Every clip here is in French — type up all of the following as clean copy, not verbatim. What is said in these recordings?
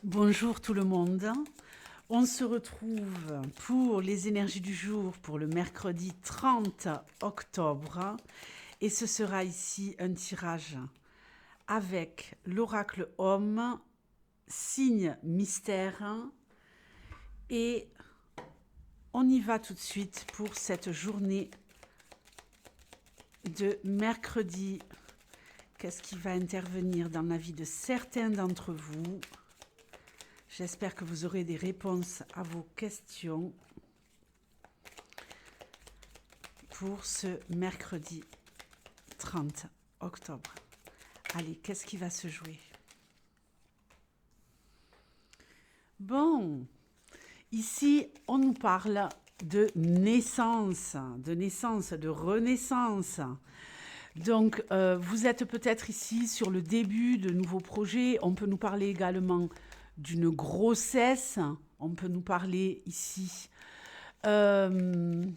Bonjour tout le monde. On se retrouve pour les énergies du jour pour le mercredi 30 octobre et ce sera ici un tirage avec l'oracle homme, signe mystère et on y va tout de suite pour cette journée de mercredi. Qu'est-ce qui va intervenir dans la vie de certains d'entre vous ? J'espère que vous aurez des réponses à vos questions pour ce mercredi 30 octobre. Allez, qu'est-ce qui va se jouer? Bon, ici, on nous parle de naissance, de renaissance. Donc, vous êtes peut-être ici sur le début de nouveaux projets. On peut nous parler également d'une grossesse. On peut nous parler ici. On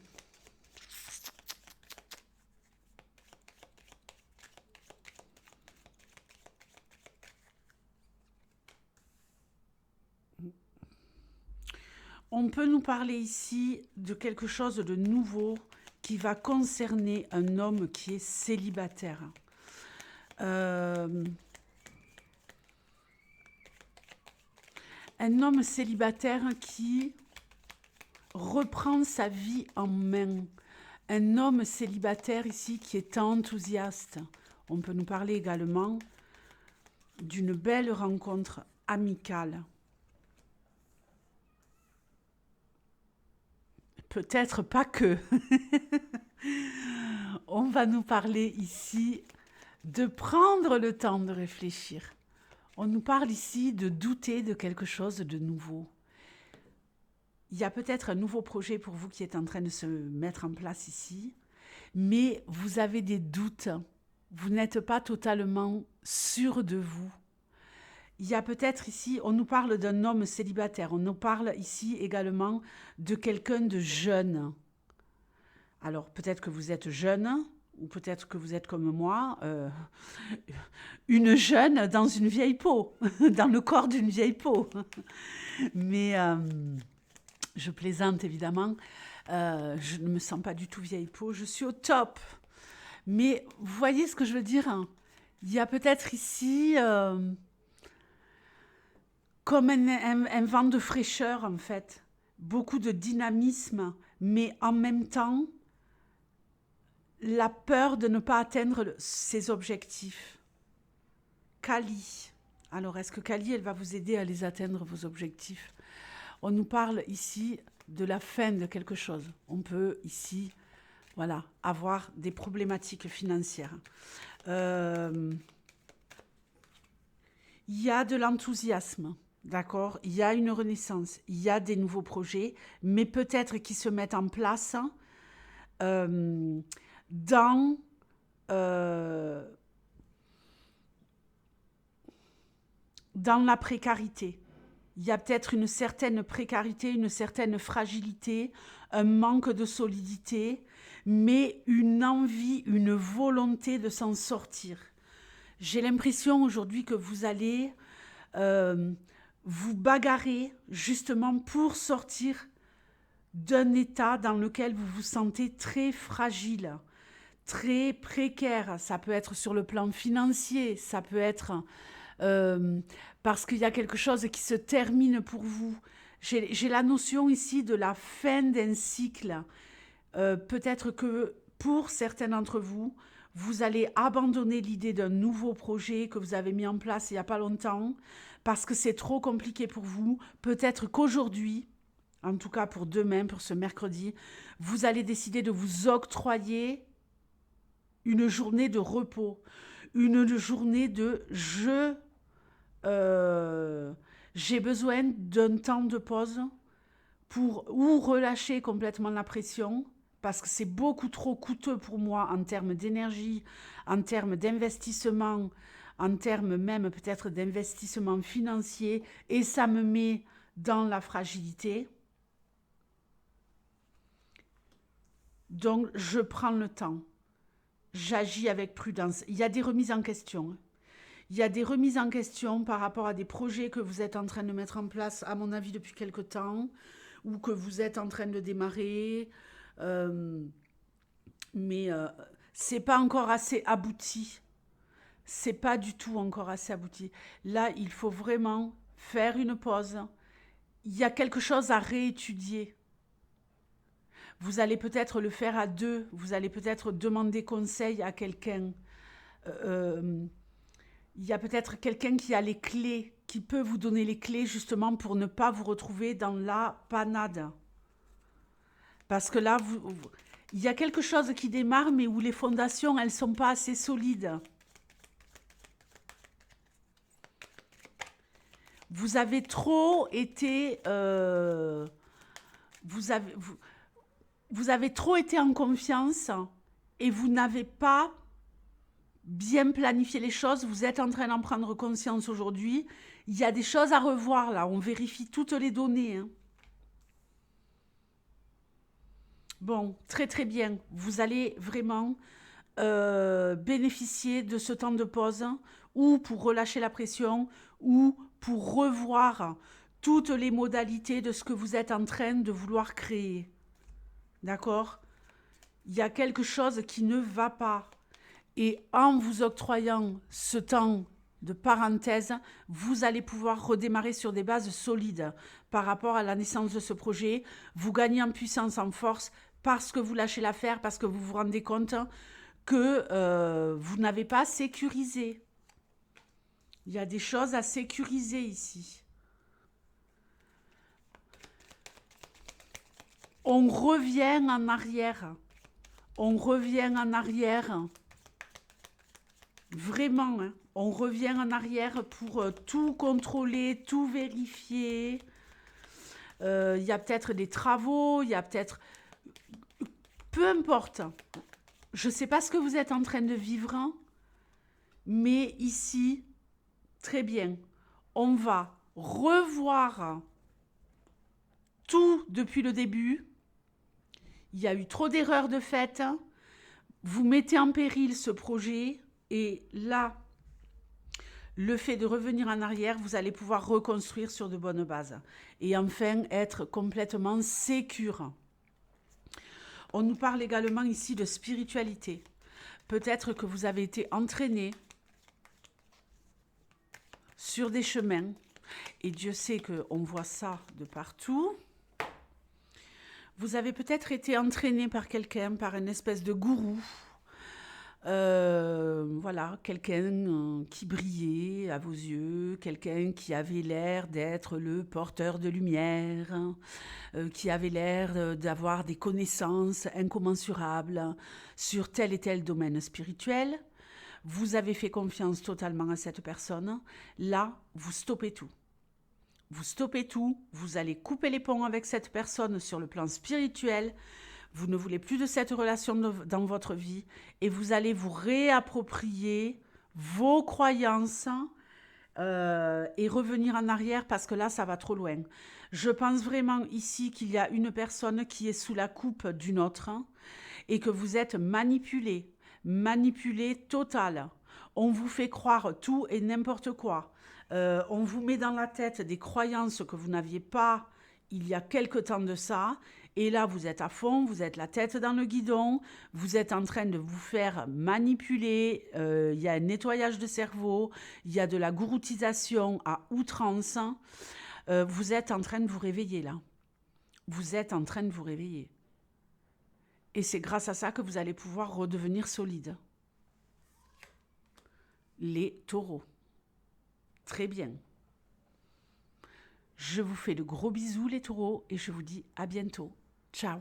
peut nous parler ici de quelque chose de nouveau qui va concerner un homme qui est célibataire. Un homme célibataire qui reprend sa vie en main. Un homme célibataire ici qui est enthousiaste. On peut nous parler également d'une belle rencontre amicale. Peut-être pas que. On va nous parler ici de prendre le temps de réfléchir. On nous parle ici de douter de quelque chose de nouveau. Il y a peut-être un nouveau projet pour vous qui est en train de se mettre en place ici, mais vous avez des doutes. Vous n'êtes pas totalement sûr de vous. Il y a peut-être ici, on nous parle d'un homme célibataire, on nous parle ici également de quelqu'un de jeune. Alors peut-être que vous êtes jeune, ou peut-être que vous êtes comme moi, une jeune dans une vieille peau, dans le corps d'une vieille peau. Mais je plaisante évidemment, je ne me sens pas du tout vieille peau, je suis au top. Mais vous voyez ce que je veux dire, hein? Il y a peut-être ici comme un vent de fraîcheur en fait, beaucoup de dynamisme, mais en même temps, la peur de ne pas atteindre ses objectifs. Kali. Alors, est-ce que Kali, elle va vous aider à les atteindre, vos objectifs? On nous parle ici de la fin de quelque chose. On peut ici, voilà, avoir des problématiques financières. Il y a de l'enthousiasme, d'accord? Il y a une renaissance, il y a des nouveaux projets, mais peut-être qui se mettent en place dans la précarité. Il y a peut-être une certaine précarité, une certaine fragilité, un manque de solidité, mais une envie, une volonté de s'en sortir. J'ai l'impression aujourd'hui que vous allez vous bagarrer justement pour sortir d'un état dans lequel vous vous sentez très fragile, très précaire. Ça peut être sur le plan financier, ça peut être parce qu'il y a quelque chose qui se termine pour vous. J'ai la notion ici de la fin d'un cycle. Peut-être que pour certains d'entre vous, vous allez abandonner l'idée d'un nouveau projet que vous avez mis en place il n'y a pas longtemps parce que c'est trop compliqué pour vous. Peut-être qu'aujourd'hui, en tout cas pour demain, pour ce mercredi, vous allez décider de vous octroyer une journée de repos, une journée de j'ai besoin d'un temps de pause pour ou relâcher complètement la pression parce que c'est beaucoup trop coûteux pour moi en termes d'énergie, en termes d'investissement, en termes même peut-être d'investissement financier et ça me met dans la fragilité. Donc je prends le temps, j'agis avec prudence. Il y a des remises en question. Il y a des remises en question par rapport à des projets que vous êtes en train de mettre en place, à mon avis, depuis quelque temps, ou que vous êtes en train de démarrer. Euh, mais c'est pas encore assez abouti. C'est pas du tout encore assez abouti. Là, il faut vraiment faire une pause. Il y a quelque chose à réétudier. Vous allez peut-être le faire à deux. Vous allez peut-être demander conseil à quelqu'un. Euh, il y a peut-être quelqu'un qui a les clés, qui peut vous donner les clés justement pour ne pas vous retrouver dans la panade. Parce que là, il y a quelque chose qui démarre, mais où les fondations, elles ne sont pas assez solides. Vous avez trop été... vous avez trop été en confiance et vous n'avez pas bien planifié les choses. Vous êtes en train d'en prendre conscience aujourd'hui. Il y a des choses à revoir là. On vérifie toutes les données, hein. Bon, très très bien. Vous allez vraiment bénéficier de ce temps de pause ou pour relâcher la pression ou pour revoir toutes les modalités de ce que vous êtes en train de vouloir créer. D'accord? Il y a quelque chose qui ne va pas. Et en vous octroyant ce temps de parenthèse, vous allez pouvoir redémarrer sur des bases solides par rapport à la naissance de ce projet. Vous gagnez en puissance, en force, parce que vous lâchez l'affaire, parce que vous vous rendez compte que vous n'avez pas sécurisé. Il y a des choses à sécuriser ici. On revient en arrière. On revient en arrière. Vraiment, hein. On revient en arrière pour tout contrôler, tout vérifier. Il y a peut-être des travaux, il y a peut-être... Peu importe. Je ne sais pas ce que vous êtes en train de vivre, hein, mais ici, très bien. On va revoir tout depuis le début. Il y a eu trop d'erreurs de fait. Vous mettez en péril ce projet et là, le fait de revenir en arrière, vous allez pouvoir reconstruire sur de bonnes bases et enfin être complètement sécure. On nous parle également ici de spiritualité. Peut-être que vous avez été entraîné sur des chemins et Dieu sait qu'on voit ça de partout. Vous avez peut-être été entraîné par quelqu'un, par une espèce de gourou. Voilà, quelqu'un qui brillait à vos yeux, quelqu'un qui avait l'air d'être le porteur de lumière, qui avait l'air d'avoir des connaissances incommensurables sur tel et tel domaine spirituel. Vous avez fait confiance totalement à cette personne. Là, vous stoppez tout. Vous stoppez tout, vous allez couper les ponts avec cette personne sur le plan spirituel. Vous ne voulez plus de cette relation dans votre vie et vous allez vous réapproprier vos croyances et revenir en arrière parce que là, ça va trop loin. Je pense vraiment ici qu'il y a une personne qui est sous la coupe d'une autre et que vous êtes manipulé total. On vous fait croire tout et n'importe quoi. On vous met dans la tête des croyances que vous n'aviez pas il y a quelque temps de ça. Et là, vous êtes à fond, vous êtes la tête dans le guidon, vous êtes en train de vous faire manipuler, il y a un nettoyage de cerveau, il y a de la gouroutisation à outrance. Vous êtes en train de vous réveiller là. Vous êtes en train de vous réveiller. Et c'est grâce à ça que vous allez pouvoir redevenir solide. Les taureaux. Très bien. Je vous fais de gros bisous les taureaux et je vous dis à bientôt. Ciao.